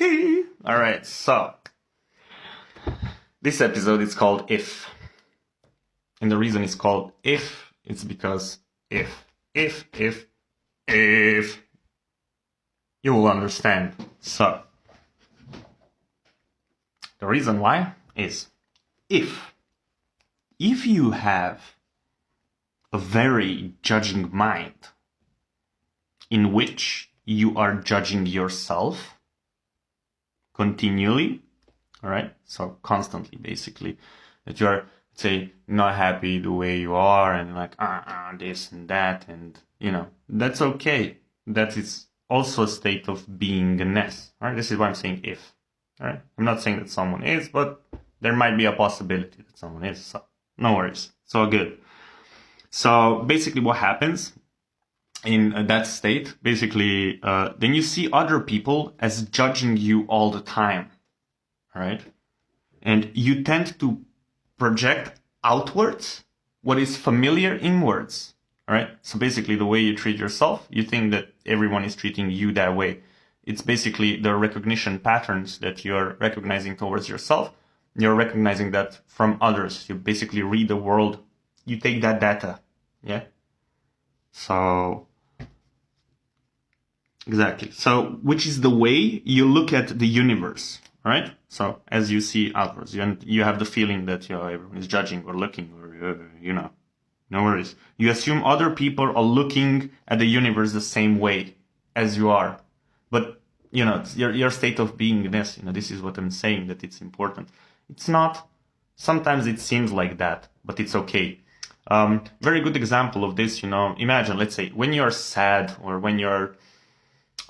All right, so this episode is called If. And the reason it's called If, it's because if, you will understand. So, the reason why is if you have a very judging mind in which you are judging yourself continually, all right, so constantly, basically, that you are, say, not happy the way you are and like this and that, and that's okay. That is also a state of beingness. All right, this is why I'm saying if. All right, I'm not saying that someone is, but there might be a possibility that someone is. So no worries, it's all good. So basically, what happens in that state, basically, then you see other people as judging you all the time. All right, and you tend to project outwards what is familiar inwards. All right, so basically the way you treat yourself, you think that everyone is treating you that way. It's basically the recognition patterns that you're recognizing towards yourself. You're recognizing that from others. You basically read the world. You take that data. Yeah. So exactly. So which is the way you look at the universe. Right? So as you see outwards, you have the feeling that everyone is judging or looking or, no worries. You assume other people are looking at the universe the same way as you are. But, your state of beingness, this is what I'm saying, that it's important. It's not, sometimes it seems like that, but it's okay. Very good example of this, imagine, let's say, when you're sad or when you're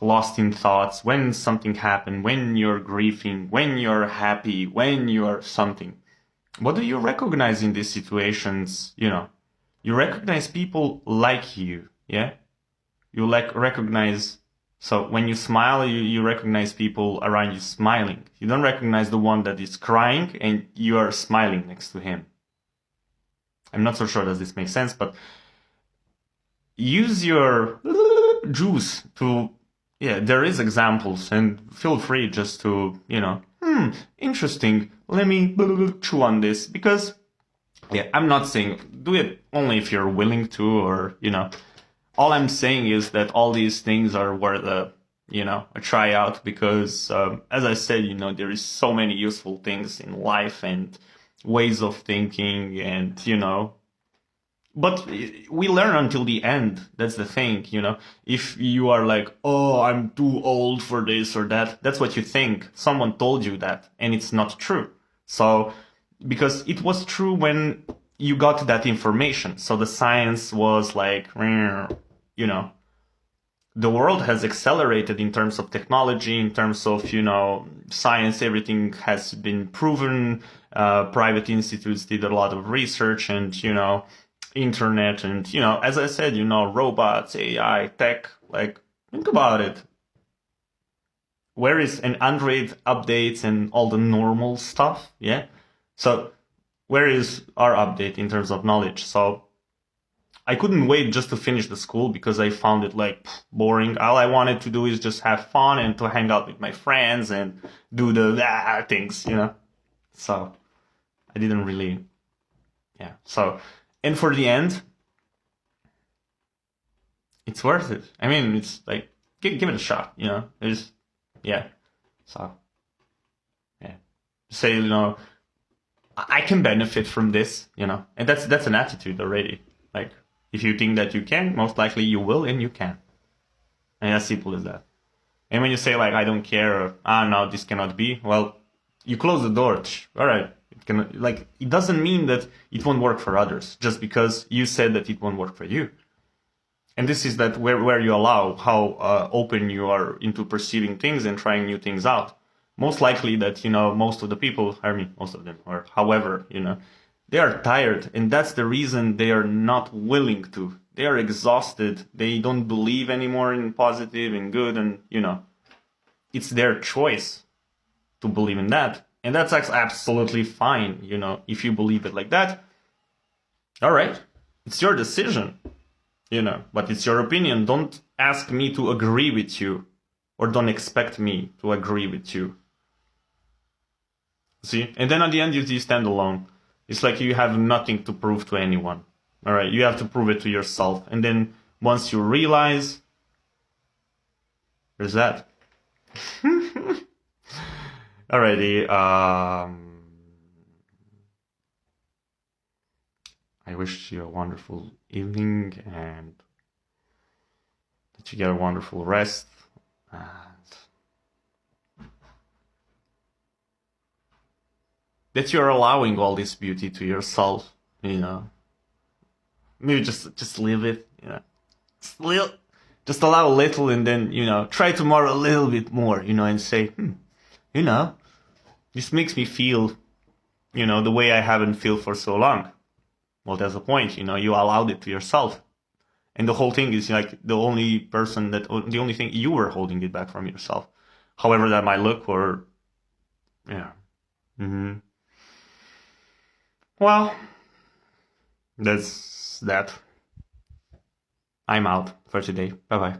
lost in thoughts, when something happened, when you're grieving, when you're happy, when you're something. What do you recognize in these situations? You recognize people like you, yeah? You recognize, so when you smile, you recognize people around you smiling. You don't recognize the one that is crying and you are smiling next to him. I'm not so sure does this make sense, but use your juice to, there is examples, and feel free just to, interesting, let me chew on this, because, I'm not saying do it only if you're willing to, or, all I'm saying is that all these things are worth a try out, because, as I said, there is so many useful things in life and ways of thinking, and, but we learn until the end. That's the thing, If you are like, oh, I'm too old for this or that, that's what you think. Someone told you that, and it's not true. So, because it was true when you got that information. So the science was like, the world has accelerated in terms of technology, in terms of, science, everything has been proven. Private institutes did a lot of research, and, internet, and as I said, robots, AI, tech, like, think about it. Where is an Android updates and all the normal stuff? Yeah. So where is our update in terms of knowledge? So I couldn't wait just to finish the school, because I found it like boring. All I wanted to do is just have fun and to hang out with my friends and do the things, So I didn't really, So, and for the end, it's worth it. I mean, it's like, give it a shot, There's, So, say, I can benefit from this, and that's an attitude already. Like, if you think that you can, most likely you will, and you can. And as simple as that. And when you say, like, I don't care, or, no, this cannot be, well, you close the door. All right. It doesn't mean that it won't work for others, just because you said that it won't work for you. And this is that where you allow how open you are into perceiving things and trying new things out. Most likely that, most of the people, most of them, or however, they are tired, and that's the reason they are not willing to. They are exhausted. They don't believe anymore in positive and good, and, it's their choice to believe in that. And that's absolutely fine, if you believe it like that. All right, it's your decision, but it's your opinion. Don't ask me to agree with you. or don't expect me to agree with you. See? And then at the end, you stand alone. It's like you have nothing to prove to anyone. All right? You have to prove it to yourself. And then once you realize, there's that. Alrighty. I wish you a wonderful evening and that you get a wonderful rest. And that you're allowing all this beauty to yourself, you know. Maybe just leave it, you know. Just allow a little and then, you know, try tomorrow a little bit more, you know, and say, you know, this makes me feel, you know, the way I haven't felt for so long. Well, there's a point, you know, you allowed it to yourself. And the whole thing is like the only thing you were holding it back from yourself. However that might look, or, yeah. Well, that's that. I'm out for today. Bye bye.